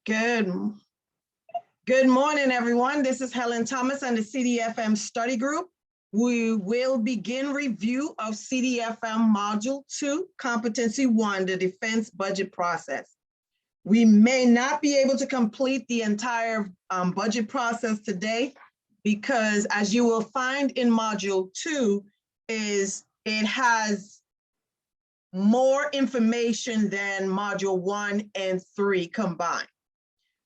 Good morning, everyone. This is Helen Thomas and the CDFM study group. We will begin review of CDFM Module 2, Competency 1, the Defense Budget Process. We may not be able to complete the entire budget process today because, as you will find in Module 2, it has more information than Module 1 and 3 combined.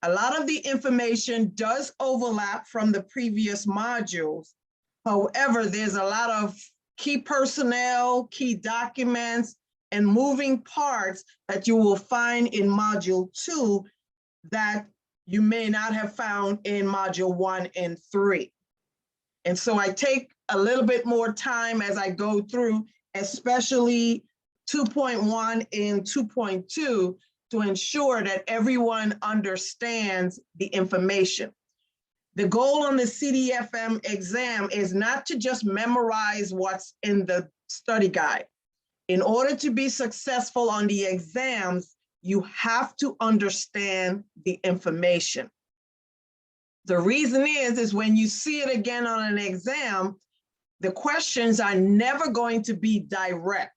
A lot of the information does overlap from the previous modules. However, there's a lot of key personnel, key documents, and moving parts that you will find in Module 2 that you may not have found in Module 1 and 3. And so I take a little bit more time as I go through, especially 2.1 and 2.2, to ensure that everyone understands the information. The goal on the CDFM exam is not to just memorize what's in the study guide. In order to be successful on the exams, you have to understand the information. The reason is when you see it again on an exam, the questions are never going to be direct.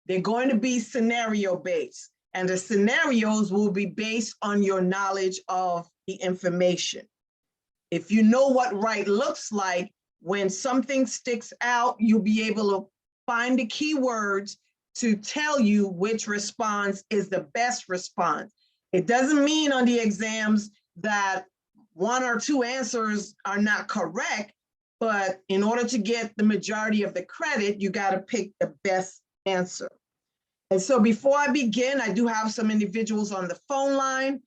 They're going to be scenario-based, and the scenarios will be based on your knowledge of the information. If you know what right looks like, when something sticks out, you'll be able to find the keywords to tell you which response is the best response. It doesn't mean on the exams that one or two answers are not correct, but in order to get the majority of the credit, you got to pick the best answer. And so before I begin, I do have some individuals on the phone line.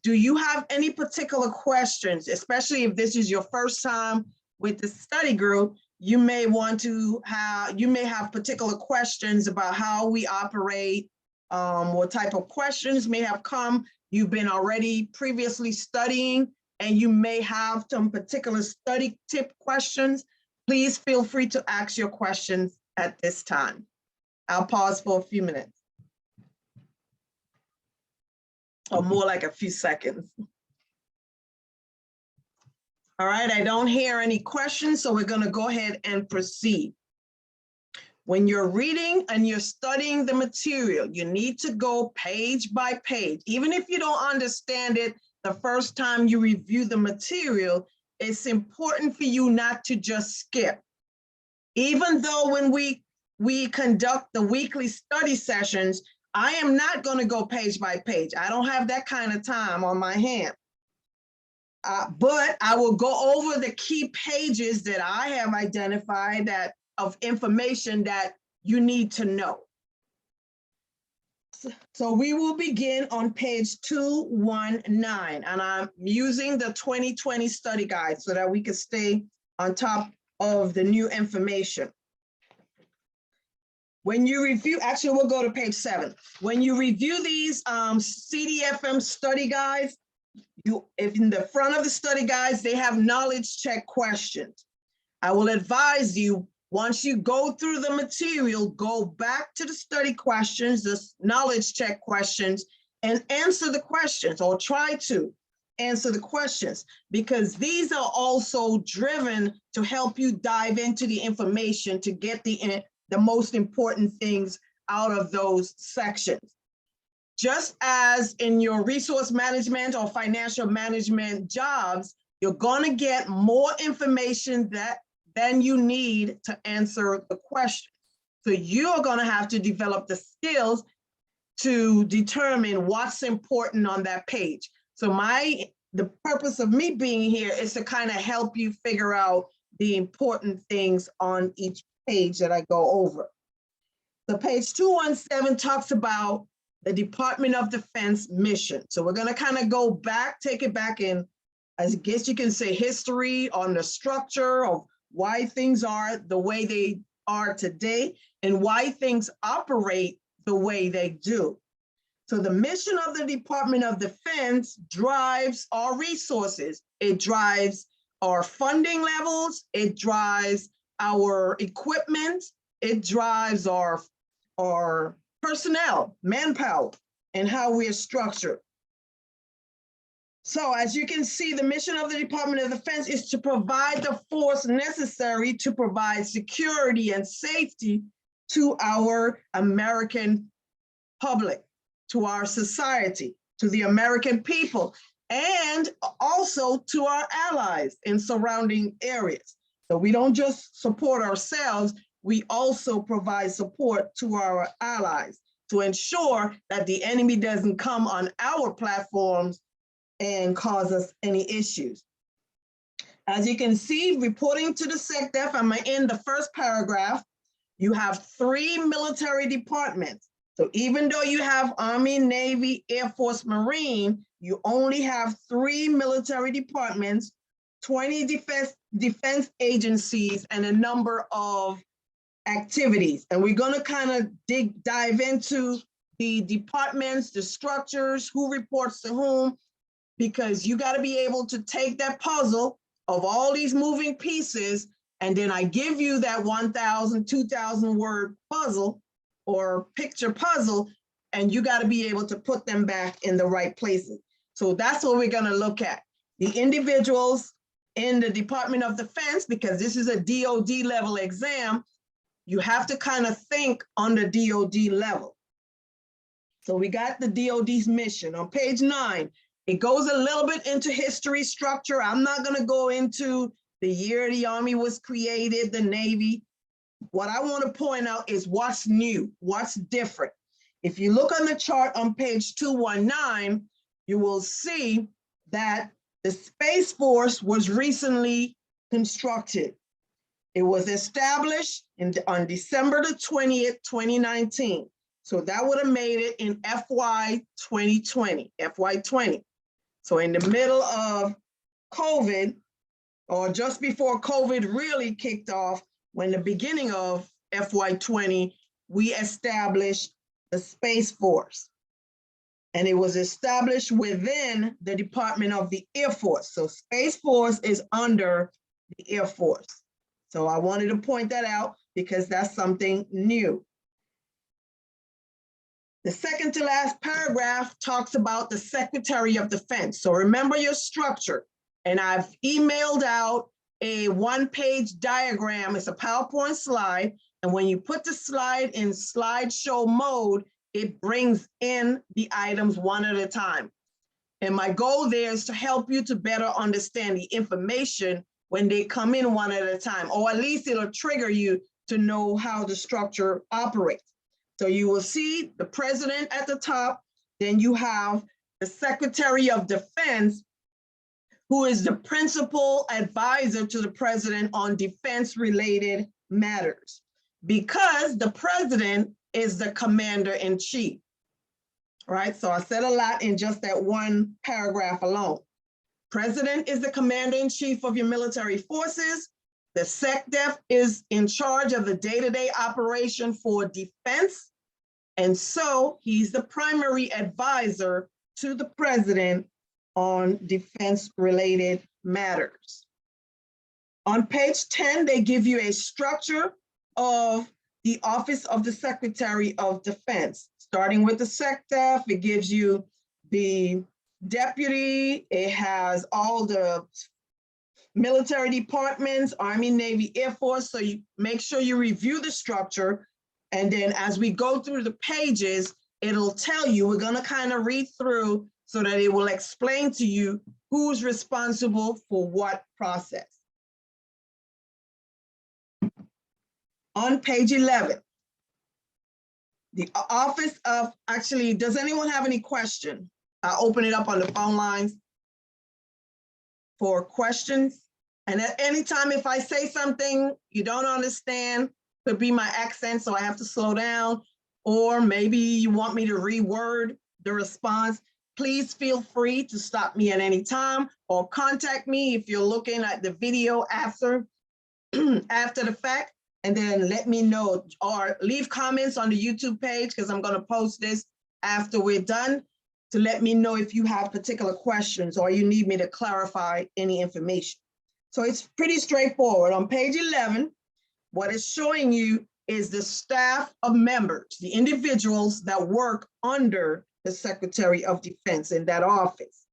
Do you have any particular questions, especially if this is your first time with the study group, you may have particular questions about how we operate, what type of questions may have come. You've been already previously studying, and you may have some particular study tip questions. Please feel free to ask your questions at this time. I'll pause for a few minutes, or more like a few seconds. All right, I don't hear any questions, so we're going to go ahead and proceed. When you're reading and you're studying the material, you need to go page by page. Even if you don't understand it the first time you review the material, it's important for you not to just skip. Even though when we conduct the weekly study sessions, I am not going to go page by page. I don't have that kind of time on my hand. But I will go over the key pages that I have identified of information that you need to know. So we will begin on page 219, and I'm using the 2020 study guide so that we can stay on top of the new information. When you review, actually, we'll go to page 7. When you review these CDFM study guides, if in the front of the study guides, they have knowledge check questions. I will advise you, once you go through the material, go back to the study questions, the knowledge check questions, and answer the questions, or try to answer the questions, because these are also driven to help you dive into the information to get the most important things out of those sections. Just as in your resource management or financial management jobs, you're going to get more information than you need to answer the question. So you're going to have to develop the skills to determine what's important on that page. So the purpose of me being here is to kind of help you figure out the important things on each page that I go over. So page 217 talks about the Department of Defense mission. So we're going to kind of go back, take it back in, I guess you can say, history on the structure of why things are the way they are today and why things operate the way they do. So the mission of the Department of Defense drives our resources. It drives our funding levels. It drives our equipment. It drives our personnel, manpower, and how we are structured. So as you can see, the mission of the Department of Defense is to provide the force necessary to provide security and safety to our American public, to our society, to the American people, and also to our allies in surrounding areas. So we don't just support ourselves, we also provide support to our allies to ensure that the enemy doesn't come on our platforms and cause us any issues. As you can see, reporting to the SECDEF, I'm in the first paragraph, you have 3 military departments. So even though you have Army, Navy, Air Force, Marine, you only have 3 military departments, 20 defense agencies, and a number of activities. And we're gonna kind of dive into the departments, the structures, who reports to whom, because you got to be able to take that puzzle of all these moving pieces, and then I give you that 1,000, 2,000 word puzzle or picture puzzle, and you got to be able to put them back in the right places. So that's what we're going to look at. The individuals in the Department of Defense, because this is a DoD level exam, you have to kind of think on the DoD level. So we got the DoD's mission on page 9. It goes a little bit into history, structure. I'm not going to go into the year the Army was created, the Navy. What I want to point out is what's new, what's different. If you look on the chart on page 219, you will see that the Space Force was recently constructed. It was established on December the 20th, 2019. So that would have made it in FY 2020, FY 20. So in the middle of COVID, or just before COVID really kicked off, when the beginning of FY 20, we established the Space Force. And it was established within the Department of the Air Force. So Space Force is under the Air Force. So I wanted to point that out because that's something new. The second to last paragraph talks about the Secretary of Defense. So remember your structure. And I've emailed out a one-page diagram. It's a PowerPoint slide. And when you put the slide in slideshow mode, it brings in the items one at a time. And my goal there is to help you to better understand the information when they come in one at a time, or at least it'll trigger you to know how the structure operates. So you will see the president at the top, then you have the Secretary of Defense, who is the principal advisor to the president on defense-related matters, because the president is the commander-in-chief, right? So I said a lot in just that one paragraph alone. President is the commander-in-chief of your military forces. The SECDEF is in charge of the day-to-day operation for defense. And so he's the primary advisor to the president on defense-related matters. On page 10, they give you a structure of the Office of the Secretary of Defense. Starting with the SECDEF, it gives you the deputy, it has all the military departments, Army, Navy, Air Force, so you make sure you review the structure. And then as we go through the pages, it'll tell you, we're gonna kind of read through so that it will explain to you who's responsible for what process. On page 11, the Office of, actually, does anyone have any question? I'll open it up on the phone lines for questions. And at any time, if I say something you don't understand, could be my accent, so I have to slow down, or maybe you want me to reword the response, please feel free to stop me at any time or contact me if you're looking at the video after, after the fact, and then let me know, or leave comments on the YouTube page, because I'm going to post this after we're done, to let me know if you have particular questions or you need me to clarify any information. So it's pretty straightforward. On page 11, what it's showing you is the staff of members, the individuals that work under the Secretary of Defense in that office.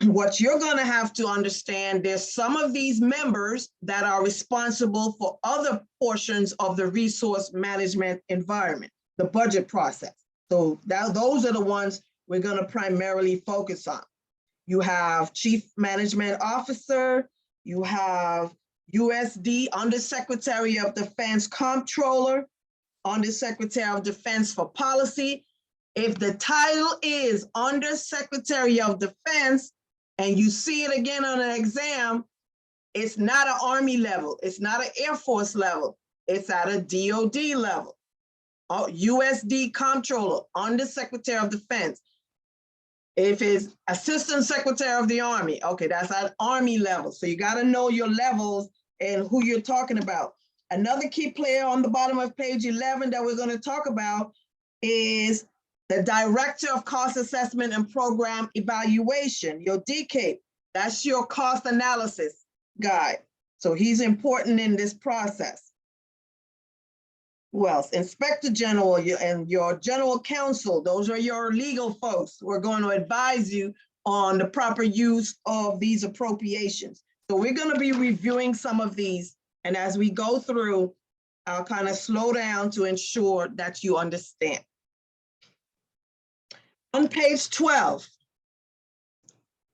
what you're going to have to understand, there's some of these members that are responsible for other portions of the resource management environment, the budget process. So those are the ones we're going to primarily focus on. You have Chief Management Officer, you have USD Undersecretary of Defense Comptroller, Undersecretary of Defense for Policy. If the title is Undersecretary of Defense, and you see it again on an exam, it's not an Army level, it's not an Air Force level, it's at a DoD level. USD Comptroller, Undersecretary of Defense. If it's Assistant Secretary of the Army, okay, that's at Army level. So you got to know your levels and who you're talking about. Another key player on the bottom of page 11 that we're going to talk about is the Director of Cost Assessment and Program Evaluation, your DCAPE. That's your cost analysis guy. So he's important in this process. Who else? Inspector General and your General Counsel. Those are your legal folks who are going to advise you on the proper use of these appropriations. So we're going to be reviewing some of these. And as we go through, I'll kind of slow down to ensure that you understand. On page 12,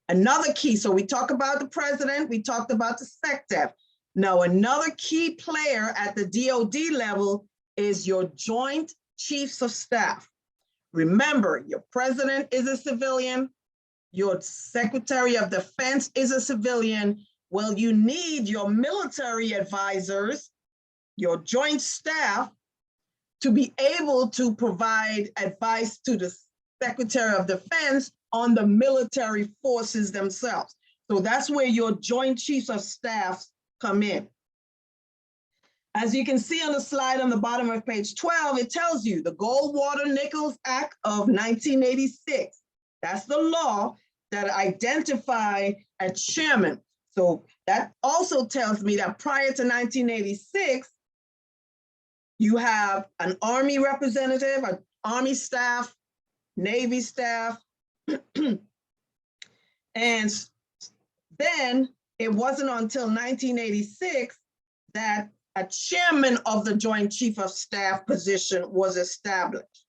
another key. So we talk about the president, we talked about the SECDEF. Now, another key player at the DoD level is your Joint Chiefs of Staff. Remember, your president is a civilian, your Secretary of Defense is a civilian. Well, you need your military advisors, your joint staff, to be able to provide advice to the Secretary of Defense on the military forces themselves. So that's where your Joint Chiefs of Staff come in. As you can see on the slide on the bottom of page 12, it tells you the Goldwater-Nichols Act of 1986. That's the law that identified a chairman. So that also tells me that prior to 1986, you have an Army representative, an Army staff, Navy staff, and then it wasn't until 1986 that a chairman of the Joint Chief of Staff position was established.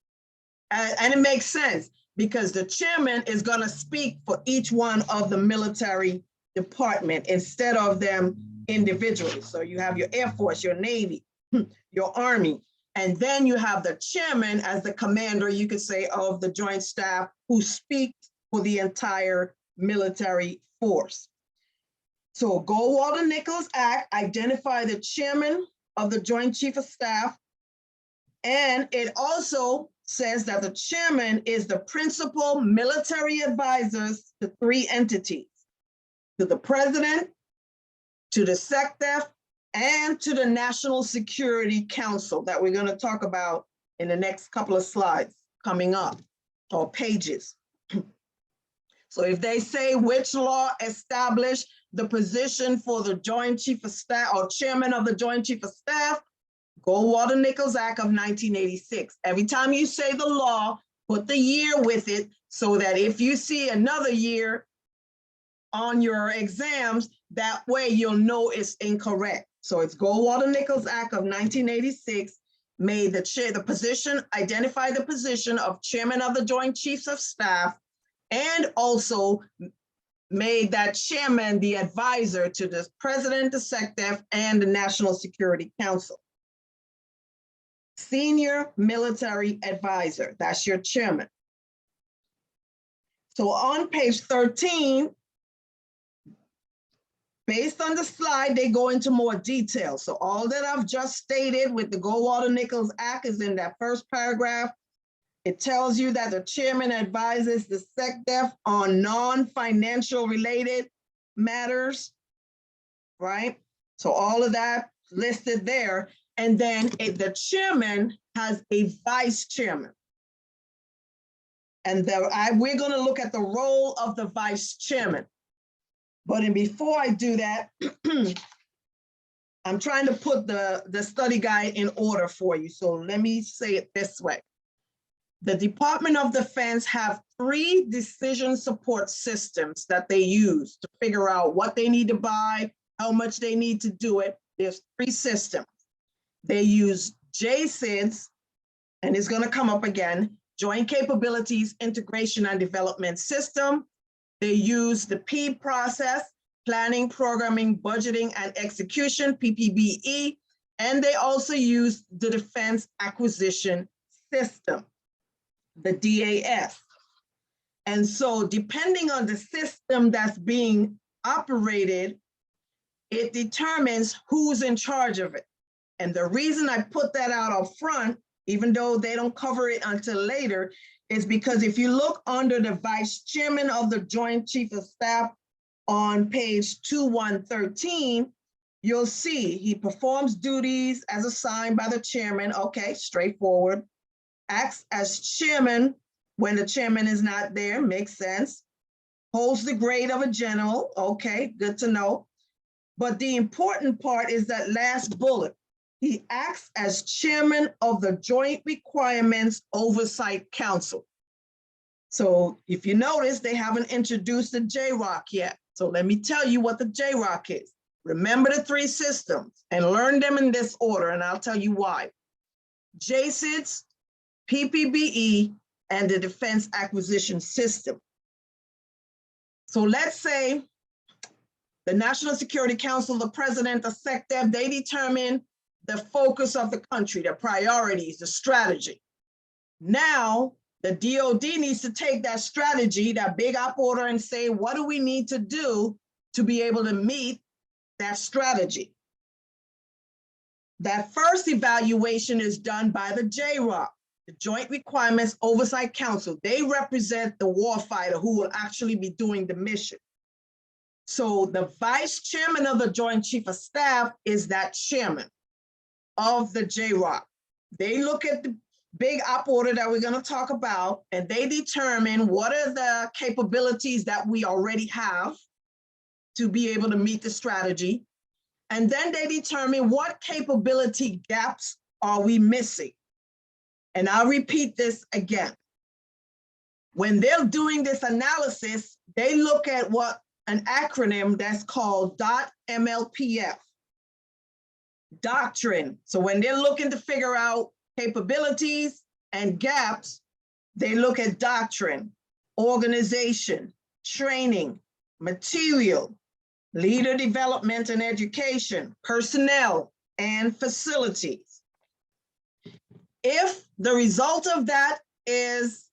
And it makes sense because the chairman is going to speak for each one of the military department instead of them individually. So you have your Air Force, your Navy, your Army, and then you have the chairman as the commander, you could say, of the Joint Staff who speaks for the entire military force. So Goldwater-Nichols Act identified the chairman of the Joint Chief of Staff, and it also says that the chairman is the principal military advisors to three entities, to the president, to the SECDEF, and to the National Security Council that we're going to talk about in the next couple of slides coming up, or pages. So if they say which law established the position for the Joint Chief of Staff or chairman of the Joint Chief of Staff, Goldwater-Nichols Act of 1986. Every time you say the law, put the year with it so that if you see another year on your exams, that way you'll know it's incorrect. So it's Goldwater-Nichols Act of 1986 made the position, identify the position of chairman of the Joint Chiefs of Staff, and also made that chairman the advisor to the president, the SECDEF, and the National Security Council. Senior military advisor, that's your chairman. So on page 13, based on the slide, they go into more detail. So all that I've just stated with the Goldwater-Nichols Act is in that first paragraph. It tells you that the chairman advises the SECDEF on non-financial related matters, right? So all of that listed there. And then the chairman has a vice chairman. And we're going to look at the role of the vice chairman. But before I do that, I'm trying to put the study guide in order for you. So let me say it this way. The Department of Defense have 3 decision support systems that they use to figure out what they need to buy, how much they need to do it. There's 3 systems. They use JCIDS, and it's going to come up again, Joint Capabilities Integration and Development System. They use the P process, Planning, Programming, Budgeting, and Execution, PPBE, and they also use the Defense Acquisition System, the DAS. And so depending on the system that's being operated, it determines who's in charge of it. And the reason I put that out up front, even though they don't cover it until later, is because if you look under the Vice Chairman of the Joint Chief of Staff on page 2113, you'll see he performs duties as assigned by the chairman. Okay, straightforward. Acts as chairman when the chairman is not there, makes sense. Holds the grade of a general. Okay, good to know. But the important part is that last bullet. He acts as chairman of the Joint Requirements Oversight Council. So if you notice, they haven't introduced the JROC yet. So let me tell you what the JROC is. Remember the 3 systems and learn them in this order, and I'll tell you why. JCIDS, PPBE, and the Defense Acquisition System. So let's say the National Security Council, the President, the SECDEF, they determine the focus of the country, the priorities, the strategy. Now, the DoD needs to take that strategy, that big op order, and say, what do we need to do to be able to meet that strategy? That first evaluation is done by the JROC, the Joint Requirements Oversight Council. They represent the warfighter who will actually be doing the mission. So the Vice Chairman of the Joint Chief of Staff is that chairman of the JROC. They look at the big op order that we're going to talk about, and they determine what are the capabilities that we already have to be able to meet the strategy. And then they determine what capability gaps are we missing. And I'll repeat this again. When they're doing this analysis, they look at what an acronym that's called DOTMLPF. Doctrine. So when they're looking to figure out capabilities and gaps, they look at doctrine, organization, training, material, leader development and education, personnel, and facilities. If the result of that is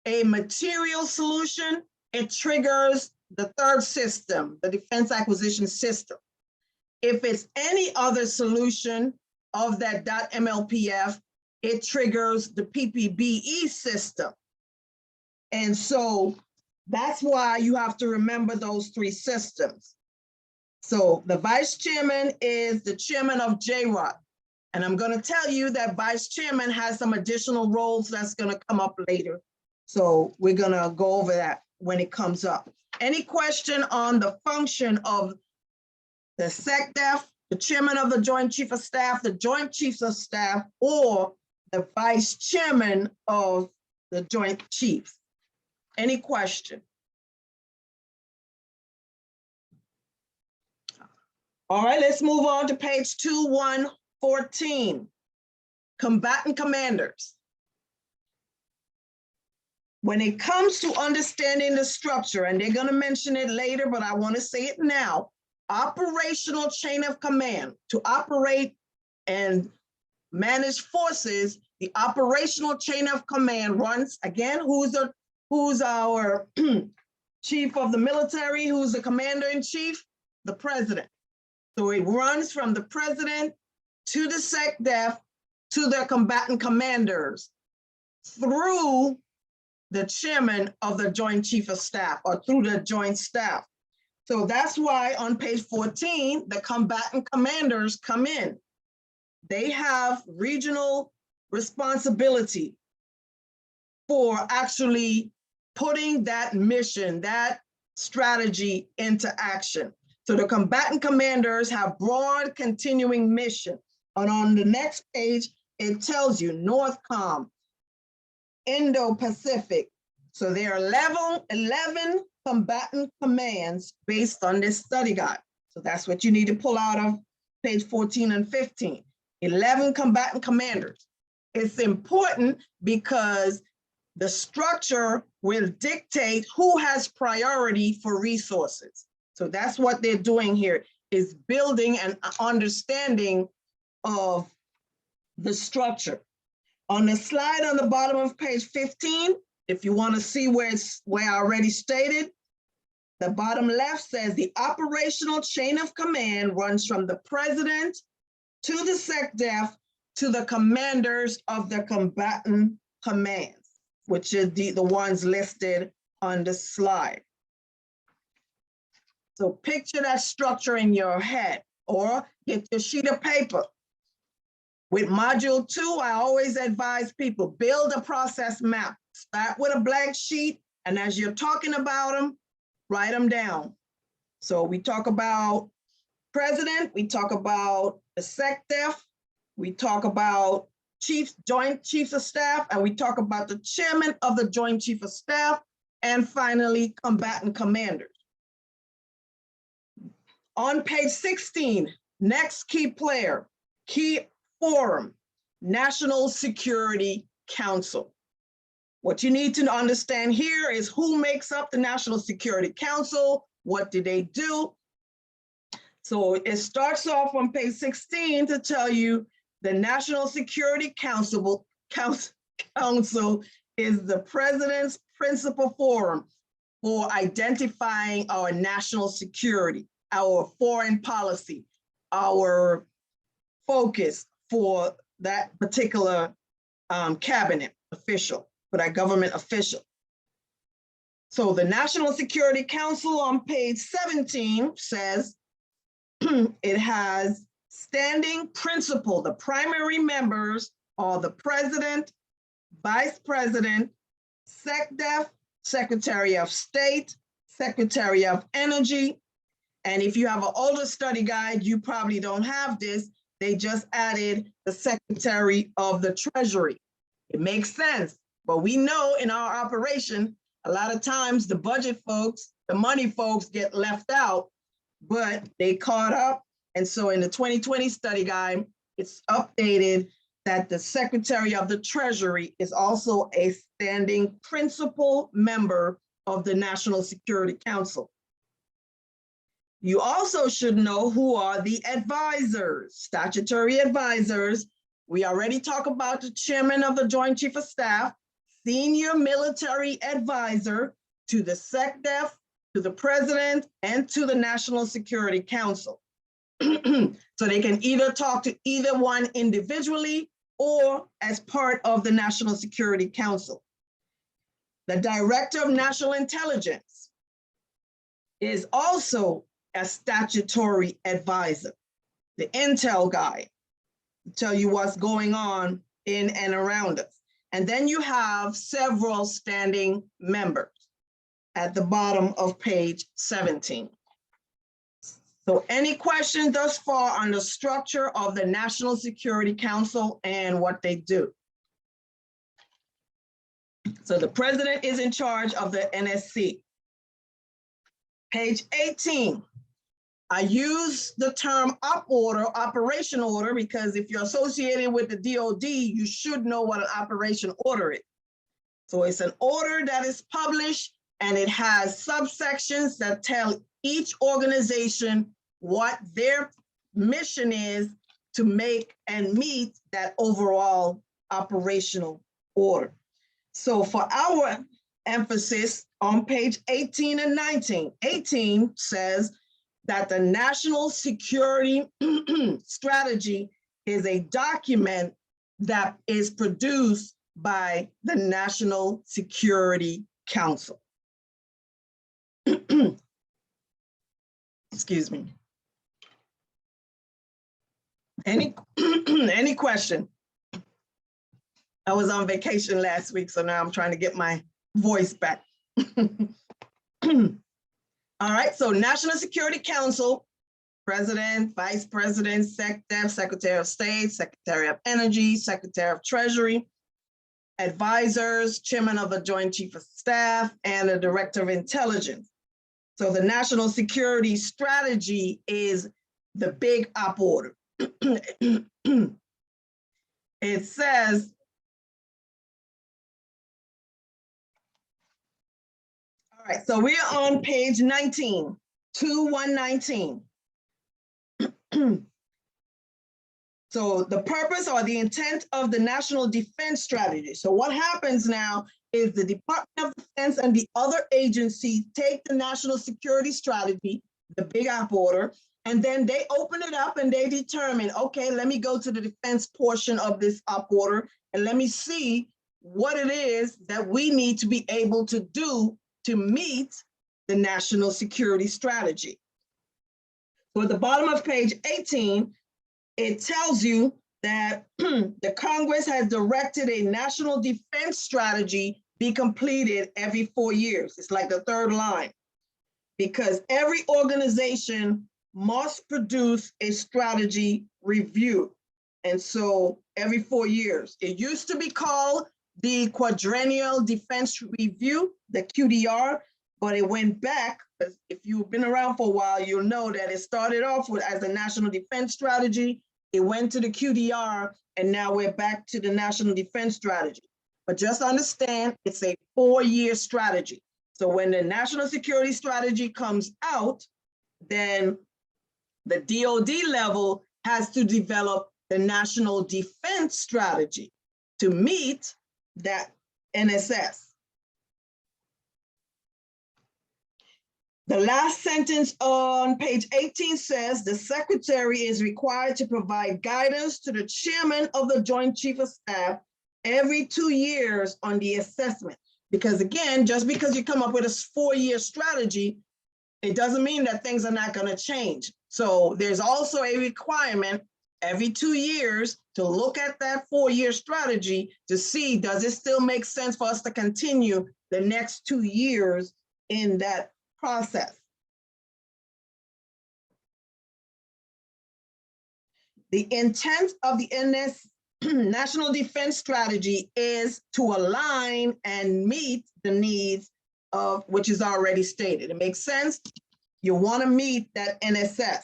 a material solution, it triggers the 3rd system, the Defense Acquisition System. If it's any other solution of that .MLPF, it triggers the PPBE system. And so that's why you have to remember those 3 systems. So the Vice Chairman is the chairman of JROC. And I'm going to tell you that Vice Chairman has some additional roles that's going to come up later. So we're going to go over that when it comes up. Any question on the function of the SECDEF, the chairman of the Joint Chief of Staff, the Joint Chiefs of Staff, or the Vice Chairman of the Joint Chiefs? Any question? All right, let's move on to page 2114, Combatant Commanders. When it comes to understanding the structure, and they're going to mention it later, but I want to say it now, operational chain of command. To operate and manage forces, the operational chain of command runs, again, who's our chief of the military, who's the commander-in-chief? The president. So it runs from the president to the SECDEF to their combatant commanders through the chairman of the Joint Chief of Staff, or through the joint staff. So that's why on page 14, the combatant commanders come in. They have regional responsibility for actually putting that mission, that strategy into action. So the combatant commanders have broad continuing mission. And on the next page, it tells you NORTHCOM, Indo-Pacific, So there are 11 combatant commands based on this study guide. So that's what you need to pull out of page 14 and 15. 11 combatant commanders. It's important because the structure will dictate who has priority for resources. So that's what they're doing here, is building an understanding of the structure. On the slide on the bottom of page 15, if you want to see where I already stated, the bottom left says the operational chain of command runs from the president to the SECDEF to the commanders of the combatant commands, which is the ones listed on the slide. So picture that structure in your head, or get your sheet of paper. With module 2, I always advise people, build a process map. Start with a blank sheet, and as you're talking about them, write them down. So we talk about president, we talk about the SECDEF, we talk about Joint Chiefs of Staff, and we talk about the chairman of the Joint Chief of Staff, and finally, combatant commanders. On page 16, next key player, key forum, National Security Council. What you need to understand here is who makes up the National Security Council, what do they do? So it starts off on page 16 to tell you the National Security Council is the president's principal forum for identifying our national security, our foreign policy, our focus for that particular cabinet official, for that government official. So the National Security Council on page 17 says it has standing principle. The primary members are the president, vice president, SECDEF, Secretary of State, Secretary of Energy. And if you have an older study guide, you probably don't have this. They just added the Secretary of the Treasury. It makes sense, but we know in our operation, a lot of times the budget folks, the money folks get left out, but they caught up. And so in the 2020 study guide, it's updated that the Secretary of the Treasury is also a standing principal member of the National Security Council. You also should know who are the advisors, statutory advisors. We already talked about the chairman of the Joint Chief of Staff, senior military advisor to the SECDEF, to the president, and to the National Security Council. So they can either talk to either one individually or as part of the National Security Council. The Director of National Intelligence is also a statutory advisor, the intel guy, to tell you what's going on in and around us. And then you have several standing members at the bottom of page 17. So any questions thus far on the structure of the National Security Council and what they do? So the president is in charge of the NSC. Page 18. I use the term operation order, because if you're associated with the DoD, you should know what an operation order is. So it's an order that is published and it has subsections that tell each organization what their mission is to make and meet that overall operational order. So for our emphasis on page 18 and 19, 18 says that the National Security Strategy is a document that is produced by the National Security Council. Excuse me. Any question? I was on vacation last week, so now I'm trying to get my voice back. All right, so National Security Council, President, Vice President, SECDEF, Secretary of State, Secretary of Energy, Secretary of Treasury. advisors, chairman of the Joint Chief of Staff, and the Director of Intelligence. So the national security strategy is the big OPORD. It says, all right, so we are on page 19, 2119. So the purpose or the intent of the National Defense Strategy. So what happens now is the Department of Defense and the other agencies take the National Security Strategy, the big OPORD, and then they open it up and they determine, okay, let me go to the defense portion of this OPORD and let me see what it is that we need to be able to do to meet the National Security Strategy. So at the bottom of page 18, it tells you that the Congress has directed a national defense strategy be completed every 4 years. It's like the third line, because every organization must produce a strategy review. And so every 4 years, it used to be called the Quadrennial Defense Review, the QDR, but it went back. If you've been around for a while, you'll know that it started off with as a National Defense Strategy. It went to the QDR, and now we're back to the National Defense Strategy. But just understand, it's a 4-year strategy. So when the National Security Strategy comes out, then the DoD level has to develop the National Defense Strategy to meet that NSS. The last sentence on page 18 says the Secretary is required to provide guidance to the Chairman of the Joint Chief of Staff every 2 years on the assessment. Because again, just because you come up with a 4-year strategy, it doesn't mean that things are not going to change. So there's also a requirement every 2 years to look at that 4-year strategy to see, does it still make sense for us to continue the next 2 years in that process. The intent of the National Defense Strategy is to align and meet the needs of, which is already stated. It makes sense. You want to meet that NSS.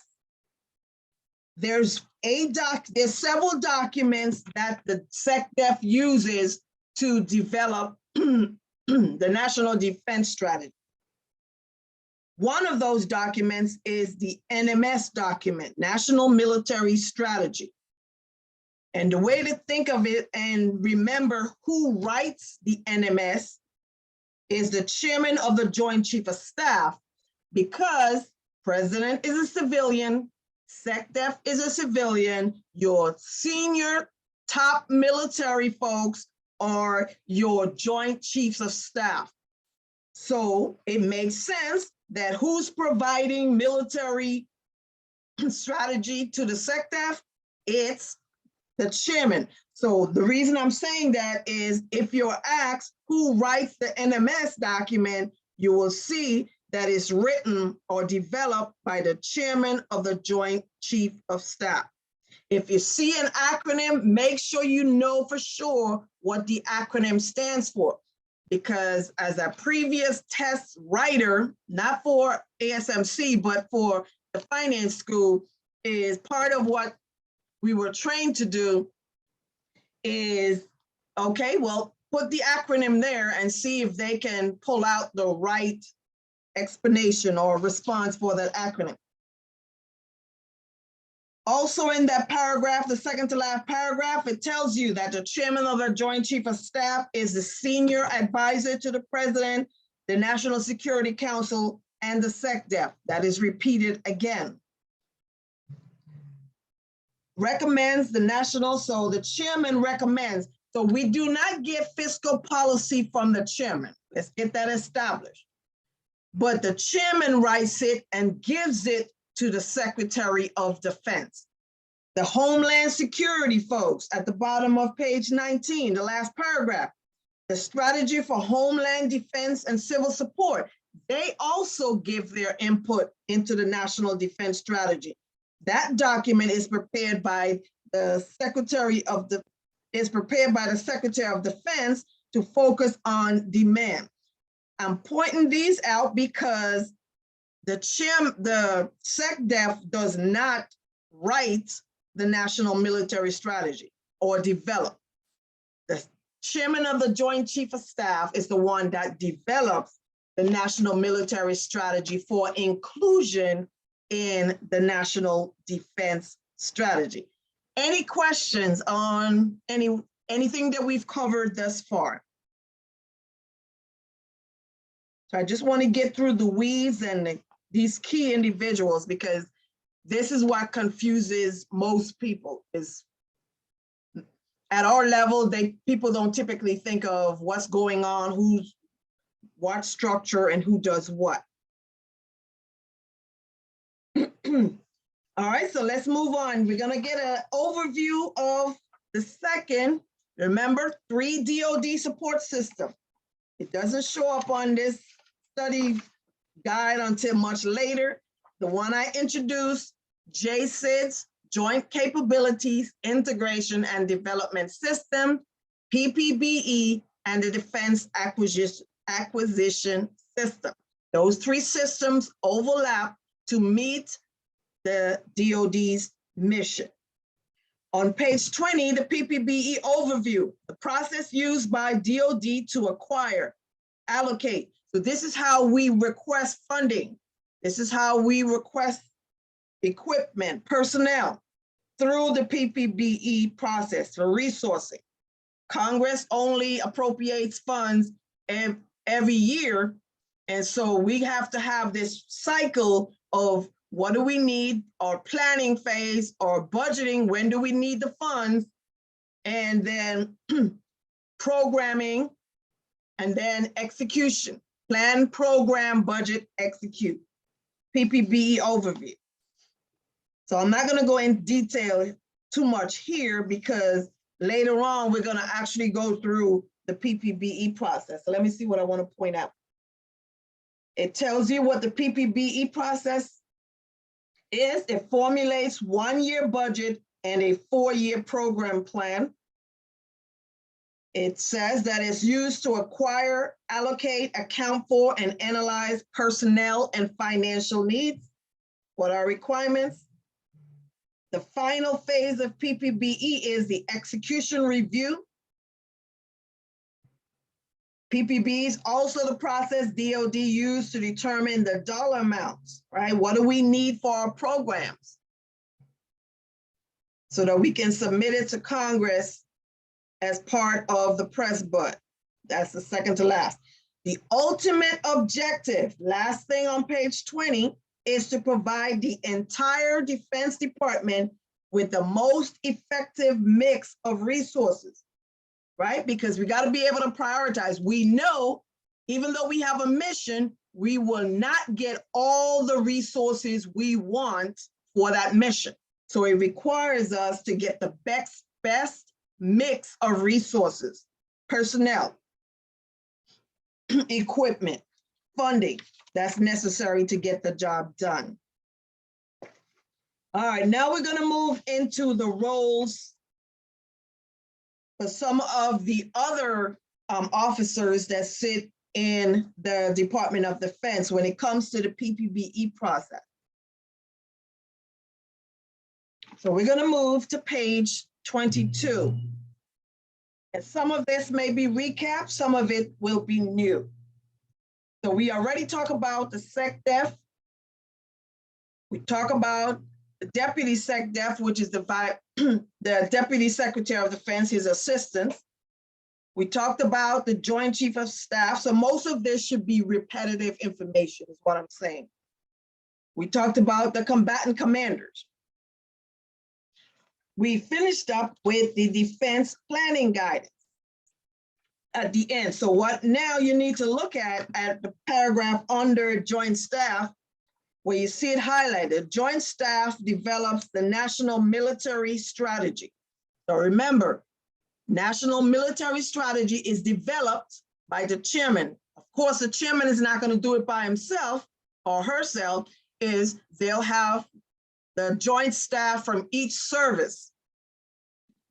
There's several documents that the SECDEF uses to develop the National Defense Strategy. One of those documents is the NMS document, National Military Strategy. And the way to think of it and remember who writes the NMS is the Chairman of the Joint Chief of Staff, because President is a civilian, SECDEF is a civilian, your senior top military folks are your Joint Chiefs of Staff. So it makes sense that who's providing military strategy to the SECDEF? It's the chairman. So the reason I'm saying that is if you're asked who writes the NMS document, you will see that it's written or developed by the chairman of the Joint Chief of Staff. If you see an acronym, make sure you know for sure what the acronym stands for. Because as a previous test writer, not for ASMC, but for the finance school, is part of what we were trained to do is, okay, well, put the acronym there and see if they can pull out the right explanation or response for that acronym. Also in that paragraph, the second to last paragraph, it tells you that the chairman of the Joint Chief of Staff is the senior advisor to the president, the National Security Council, and the SECDEF. That is repeated again. Recommends the national, so the chairman recommends. So we do not get fiscal policy from the chairman. Let's get that established. But the chairman writes it and gives it to the Secretary of Defense. The Homeland Security folks at the bottom of page 19, the last paragraph, the Strategy for Homeland Defense and Civil Support, they also give their input into the National Defense Strategy. That document is prepared by the Secretary of is prepared by the Secretary of Defense to focus on demand. I'm pointing these out because the SECDEF does not write the National Military Strategy or develop. The Chairman of the Joint Chief of Staff is the one that develops the National Military Strategy for inclusion in the National Defense Strategy. Any questions on anything that we've covered thus far? So I just want to get through the weeds and these key individuals, because this is what confuses most people. Is at our level, people don't typically think of what's going on, who's what structure and who does what. All right, so let's move on. We're gonna get an overview of the second, remember, 3 DoD support system. It doesn't show up on this study guide until much later. The one I introduced, JCIDS, Joint Capabilities, Integration and Development System, PPBE, and the Defense Acquisition System. Those 3 systems overlap to meet the DoD's mission. On page 20, the PPBE overview, the process used by DoD to acquire, allocate. So this is how we request funding. This is how we request equipment, personnel, through the PPBE process for resourcing. Congress only appropriates funds every year. And so we have to have this cycle of what do we need, our planning phase, or budgeting, when do we need the funds, and then programming, and then execution. Plan, program, budget, execute. PPBE overview. So I'm not gonna go in detail too much here, because later on, we're gonna actually go through the PPBE process. So let me see what I wanna point out. It tells you what the PPBE process is. It formulates 1-year budget and a 4-year program plan. It says that it's used to acquire, allocate, account for, and analyze personnel and financial needs. What are requirements? The final phase of PPBE is the execution review. PPB is also the process DoD used to determine the dollar amounts, right? What do we need for our programs? So that we can submit it to Congress as part of the press bud. That's the second to last. The ultimate objective, last thing on page 20, is to provide the entire Defense Department with the most effective mix of resources, right? Because we got to be able to prioritize. We know, even though we have a mission, we will not get all the resources we want for that mission. So it requires us to get the best mix of resources, personnel, equipment, funding that's necessary to get the job done. All right, now we're going to move into the roles for some of the other officers that sit in the Department of Defense when it comes to the PPBE process. So we're going to move to page 22. And some of this may be recap, some of it will be new. So we already talked about the SECDEF. We talk about the Deputy SECDEF, which is the Deputy Secretary of Defense, his assistant. We talked about the Joint Chief of Staff. So most of this should be repetitive information is what I'm saying. We talked about the Combatant Commanders. We finished up with the Defense Planning Guidance at the end. So what now you need to look at the paragraph under Joint Staff, where you see it highlighted. Joint Staff develops the National Military Strategy. So remember, National Military Strategy is developed by the chairman. Of course, the chairman is not going to do it by himself or herself. They'll have the joint staff from each service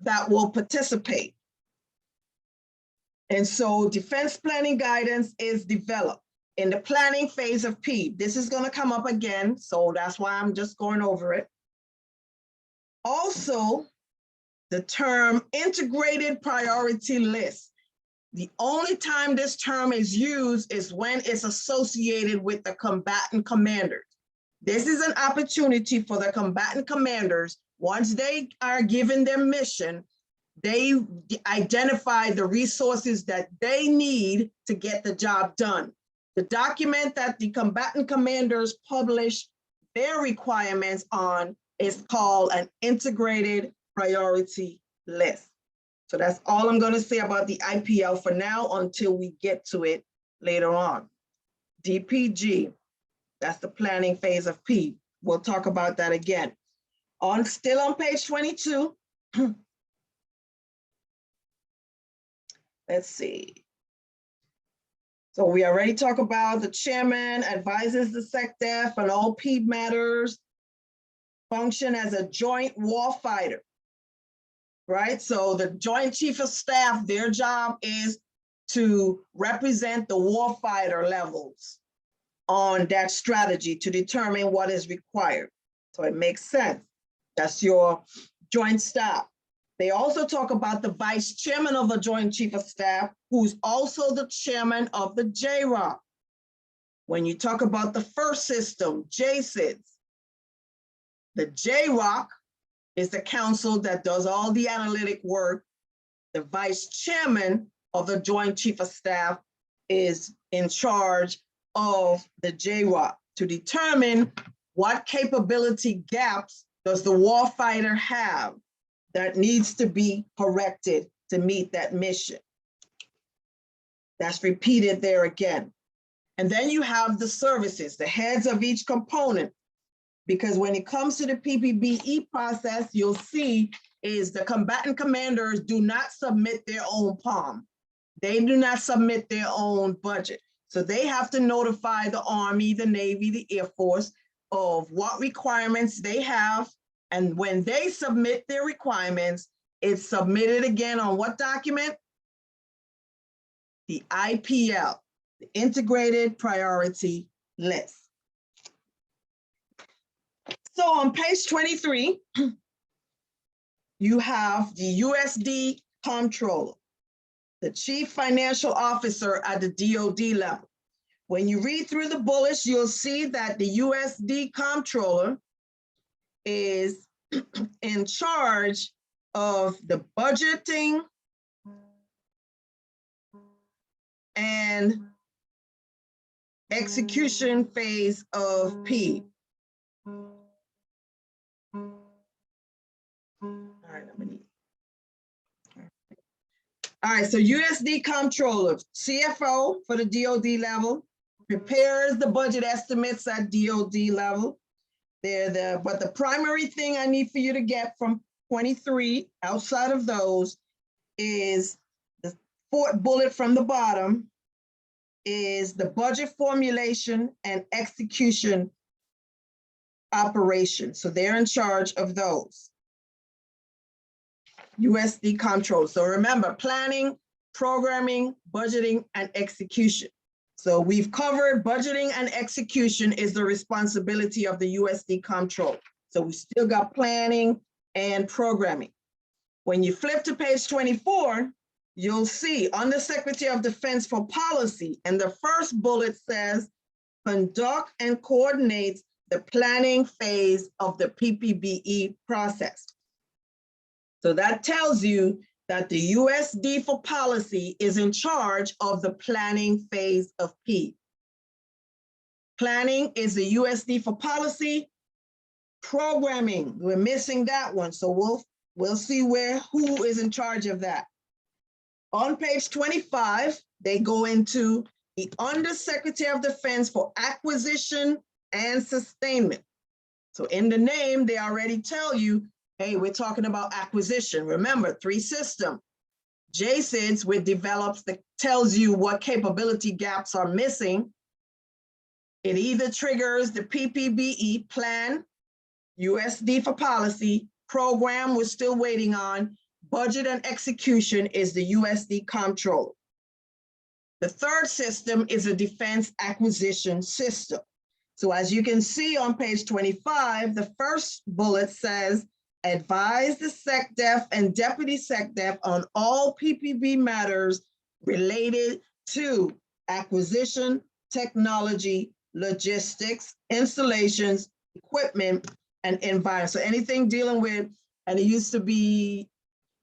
that will participate. And so defense planning guidance is developed in the planning phase of P. This is going to come up again, so that's why I'm just going over it. Also, the term integrated priority list. The only time this term is used is when it's associated with the combatant commanders. This is an opportunity for the combatant commanders, once they are given their mission, they identify the resources that they need to get the job done. The document that the combatant commanders publish their requirements on is called an integrated priority list. So that's all I'm going to say about the IPL for now until we get to it later on. DPG, that's the planning phase of P. We'll talk about that again. Still on page 22. Let's see. So we already talked about the chairman advises the SECDEF on all P matters, function as a joint warfighter, right? So the Joint Chief of Staff, their job is to represent the warfighter levels on that strategy to determine what is required. So it makes sense. That's your joint staff. They also talk about the vice chairman of the Joint Chief of Staff, who's also the chairman of the JROC. When you talk about the first system, JCIDS, the JROC is the council that does all the analytic work. The vice chairman of the Joint Chief of Staff is in charge of the JROC to determine what capability gaps does the warfighter have that needs to be corrected to meet that mission. That's repeated there again. And then you have the services, the heads of each component, because when it comes to the PPBE process, you'll see is the combatant commanders do not submit their own POM. They do not submit their own budget. So they have to notify the Army, the Navy, the Air Force of what requirements they have. And when they submit their requirements, it's submitted again on what document? The IPL, the Integrated Priority List. So on page 23, you have the USD Comptroller, the Chief Financial Officer at the DoD level. When you read through the bullets, you'll see that the USD Comptroller is in charge of the budgeting and execution phase of P. All right, so USD Comptroller, CFO for the DoD level, prepares the budget estimates at DoD level. But the primary thing I need for you to get from 23, outside of those, is the fourth bullet from the bottom, is the budget formulation and execution operation. So they're in charge of those. USD Comptroller. So remember, planning, programming, budgeting, and execution. So we've covered budgeting and execution is the responsibility of the USD Comptroller. So we still got planning and programming. When you flip to page 24, you'll see Under Secretary of Defense for Policy, and the first bullet says, conduct and coordinate the planning phase of the PPBE process. So that tells you that the USD for Policy is in charge of the planning phase of P. Planning is the USD for Policy. Programming, we're missing that one. So we'll see who is in charge of that. On page 25, they go into the Under Secretary of Defense for Acquisition and Sustainment. So in the name, they already tell you, hey, we're talking about acquisition. Remember, 3 system. JCIDS, which develops, tells you what capability gaps are missing. It either triggers the PPBE plan, USD for Policy, program we're still waiting on, budget and execution is the USD Comptroller. The third system is a defense acquisition system. So as you can see on page 25, the first bullet says, advise the SECDEF and Deputy SECDEF on all PPB matters related to acquisition, technology, logistics, installations, equipment, and environment. So anything dealing with, and it used to be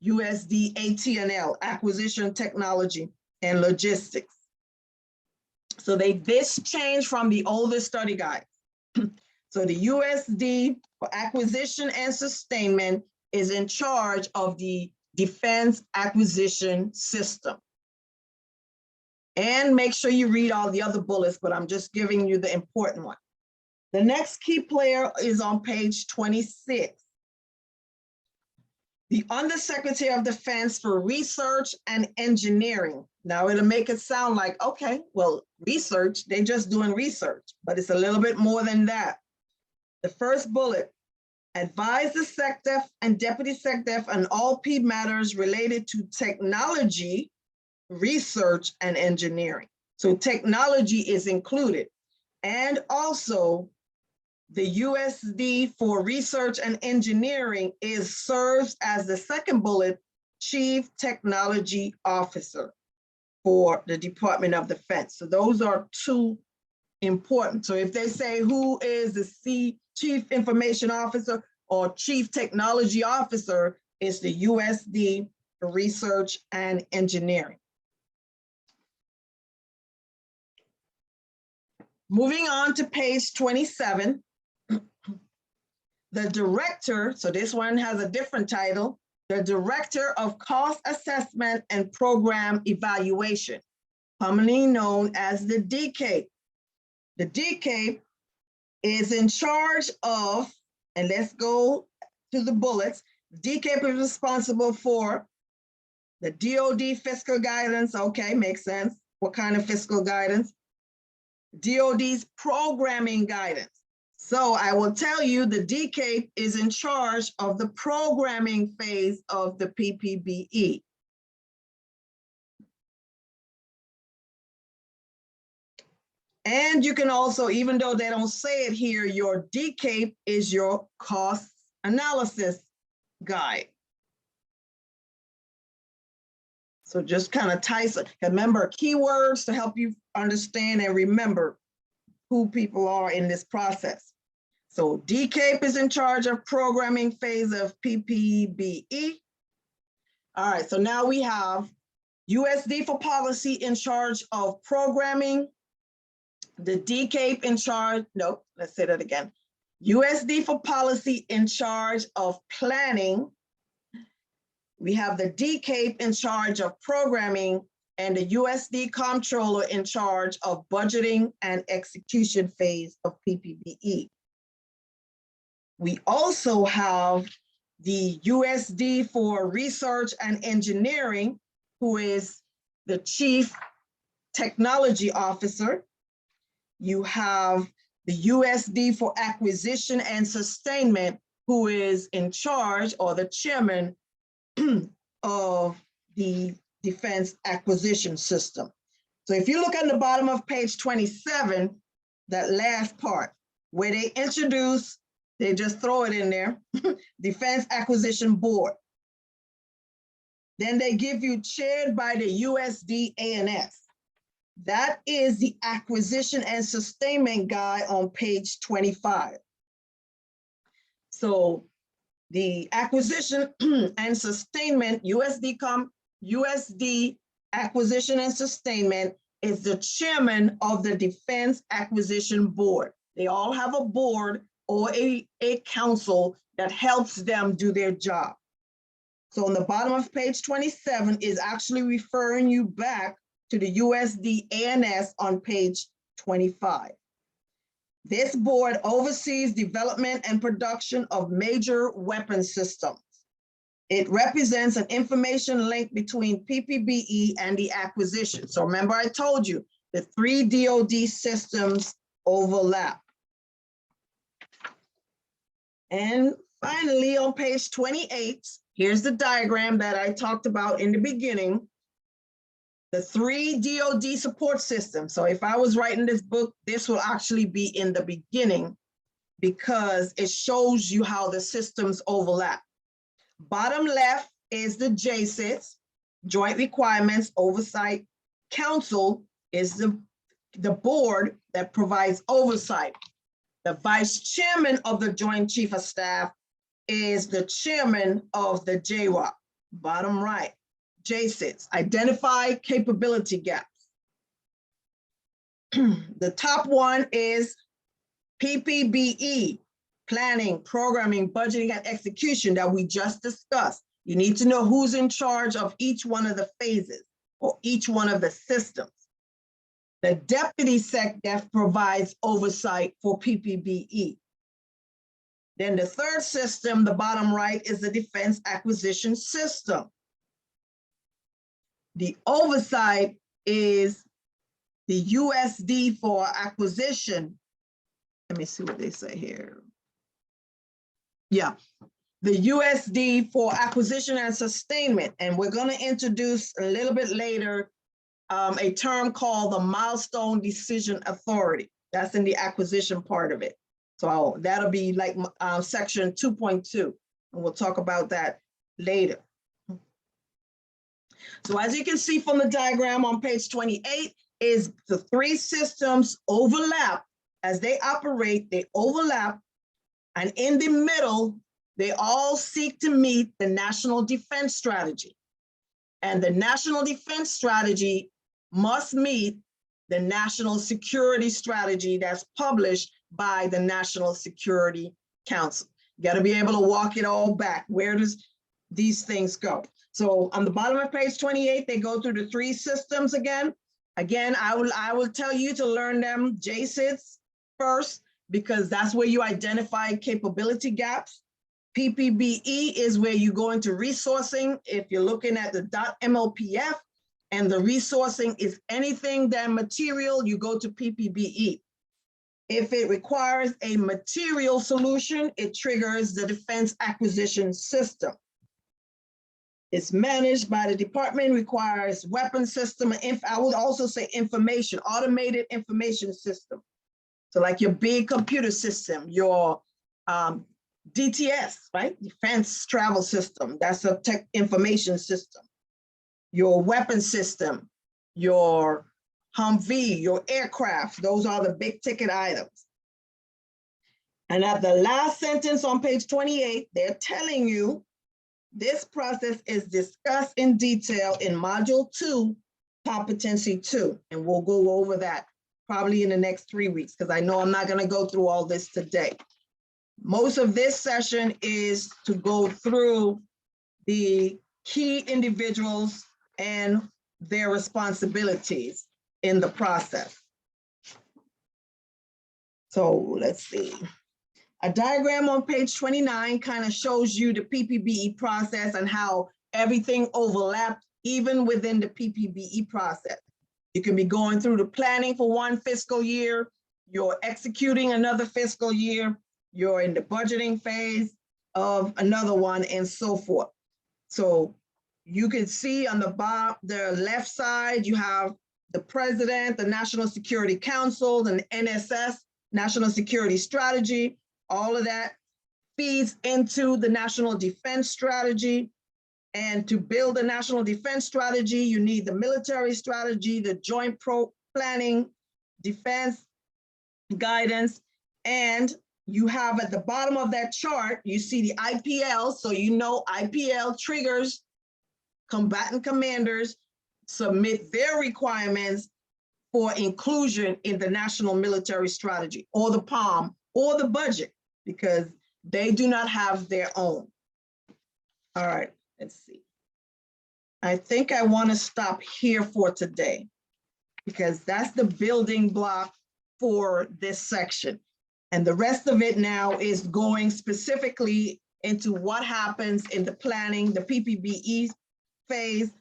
USD AT&L, acquisition, technology, and logistics. So this changed from the older study guide. So the USD for acquisition and sustainment is in charge of the defense acquisition system. And make sure you read all the other bullets, but I'm just giving you the important one. The next key player is on page 26. The Undersecretary of Defense for Research and Engineering. Now it'll make it sound like, okay, well, research, they're just doing research, but it's a little bit more than that. The first bullet, advise the SECDEF and Deputy SECDEF on all P matters related to technology, research, and engineering. So technology is included. And also the USD for Research and Engineering serves as the second bullet, Chief Technology Officer for the Department of Defense. So those are two important. So if they say who is the Chief Information Officer or Chief Technology Officer, it's the USD for Research and Engineering. Moving on to page 27. The director, so this one has a different title, the Director of Cost Assessment and Program Evaluation, commonly known as the DCAPE. The DCAPE is in charge of, and let's go to the bullets, DCAPE is responsible for the DoD fiscal guidance, okay, makes sense. What kind of fiscal guidance? DoD's programming guidance. So I will tell you the DCAPE is in charge of the programming phase of the PPBE. And you can also, even though they don't say it here, your DCAPE is your cost analysis guide. So just kind of ties it. Remember keywords to help you understand and remember who people are in this process. So DCAPE is in charge of programming phase of PPBE. All right, so now we have USD for policy in charge of programming, the DCAPE in charge, nope, let's say that again. USD for policy in charge of planning. We have the DCAPE in charge of programming and the USD comptroller in charge of budgeting and execution phase of PPBE. We also have the USD for Research and Engineering, who is the Chief Technology Officer. You have the USD for Acquisition and Sustainment, who is in charge or the chairman of the Defense Acquisition System. So if you look at the bottom of page 27, that last part where they introduce, they just throw it in there, Defense Acquisition Board. Then they give you chaired by the USD ANS. That is the Acquisition and Sustainment guy on page 25. So the Acquisition and Sustainment, USD Acquisition and Sustainment is the chairman of the Defense Acquisition Board. They all have a board or a council that helps them do their job. So on the bottom of page 27 is actually referring you back to the USD ANS on page 25. This board oversees development and production of major weapon systems. It represents an information link between PPBE and the acquisition. So remember I told you the 3 DoD systems overlap. And finally on page 28, here's the diagram that I talked about in the beginning. the 3 DoD support systems. So if I was writing this book, this will actually be in the beginning because it shows you how the systems overlap. Bottom left is the JCIDS, Joint Requirements Oversight Council is the board that provides oversight. The vice chairman of the Joint Chief of Staff is the chairman of the JROC. Bottom right, JCIDS, identify capability gaps. The top one is PPBE, planning, programming, budgeting, and execution that we just discussed. You need to know who's in charge of each one of the phases or each one of the systems. The deputy SECDEF provides oversight for PPBE. Then the third system, the bottom right, is the Defense Acquisition System. The oversight is the USD for acquisition. Let me see what they say here. Yeah, the USD for acquisition and sustainment. And we're going to introduce a little bit later a term called the Milestone Decision Authority. That's in the acquisition part of it. So that'll be like section 2.2, and we'll talk about that later. So as you can see from the diagram on page 28, is the 3 systems overlap. As they operate, they overlap, and in the middle, they all seek to meet the National Defense Strategy. And the National Defense Strategy must meet the National Security Strategy that's published by the National Security Council. You got to be able to walk it all back. Where does these things go? So on the bottom of page 28, they go through the 3 systems again. Again, I will tell you to learn them JCIDS first, because that's where you identify capability gaps. PPBE is where you go into resourcing. If you're looking at the DOTMLPF and the resourcing is anything that material, you go to PPBE. If it requires a material solution, it triggers the Defense Acquisition System. It's managed by the department, requires weapon system, and I would also say information, automated information system. So like your big computer system, your DTS, right? Defense Travel System, that's a tech information system. Your weapon system, your Humvee, your aircraft, those are the big ticket items. And at the last sentence on page 28, they're telling you this process is discussed in detail in Module 2, Competency 2, and we'll go over that probably in the next 3 weeks, because I know I'm not going to go through all this today. Most of this session is to go through the key individuals and their responsibilities in the process. So let's see. A diagram on page 29 kind of shows you the PPBE process and how everything overlapped even within the PPBE process. You can be going through the planning for one fiscal year, you're executing another fiscal year, you're in the budgeting phase of another one, and so forth. So you can see on the bottom, the left side, you have the president, the National Security Council, and NSS, National Security Strategy. All of that feeds into the National Defense Strategy. And to build a National Defense Strategy, you need the military strategy, the joint planning, defense guidance, and you have at the bottom of that chart, you see the IPL. So you know IPL triggers combatant commanders submit their requirements for inclusion in the National Military Strategy or the POM or the budget, because they do not have their own. All right, let's see. I think I want to stop here for today, because that's the building block for this section. And the rest of it now is going specifically into what happens in the planning, the PPBE phase.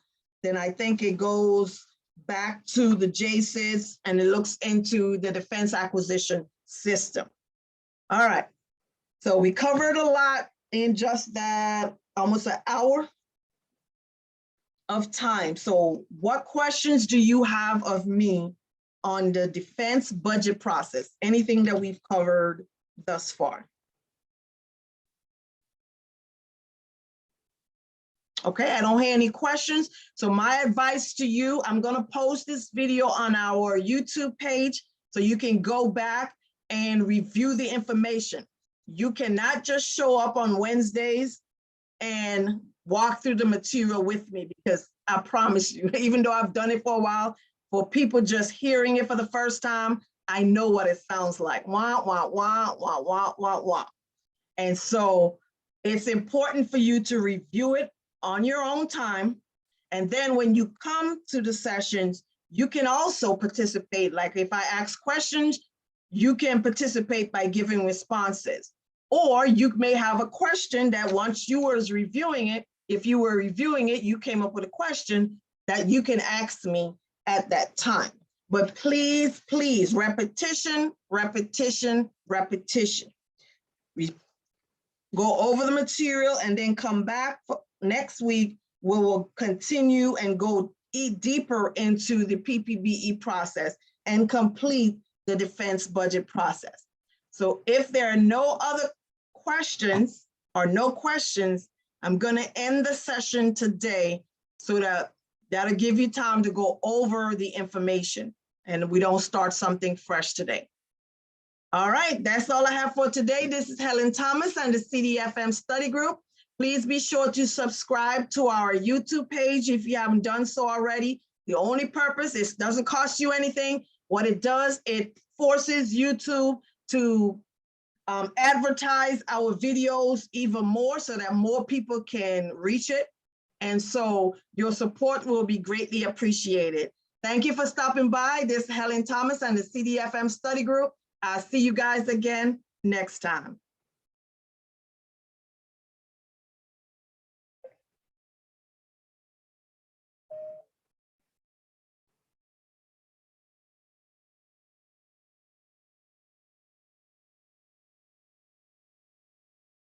Then I think it goes back to the JCIDS and it looks into the Defense Acquisition System. All right, so we covered a lot in just that almost an hour. of time. So what questions do you have of me on the defense budget process? Anything that we've covered thus far? Okay, I don't hear any questions. So my advice to you, I'm gonna post this video on our YouTube page so you can go back and review the information. You cannot just show up on Wednesdays and walk through the material with me, because I promise you, even though I've done it for a while, for people just hearing it for the first time, I know what it sounds like. Wah, wah, wah, wah, wah, wah, wah. And so it's important for you to review it on your own time. And then when you come to the sessions, you can also participate. Like if I ask questions, you can participate by giving responses. Or you may have a question that once you were reviewing it, if you were reviewing it, you came up with a question that you can ask me at that time. But please, please, repetition, repetition, repetition. We go over the material and then come back for next week. We will continue and go deeper into the PPBE process and complete the defense budget process. So if there are no other questions or no questions, I'm going to end the session today so that that'll give you time to go over the information and we don't start something fresh today. All right, that's all I have for today. This is Helen Thomas and the CDFM study group. Please be sure to subscribe to our YouTube page if you haven't done so already. The only purpose is it doesn't cost you anything. What it does, it forces YouTube to advertise our videos even more so that more people can reach it. And so your support will be greatly appreciated. Thank you for stopping by. This is Helen Thomas and the CDFM study group. I'll see you guys again next time.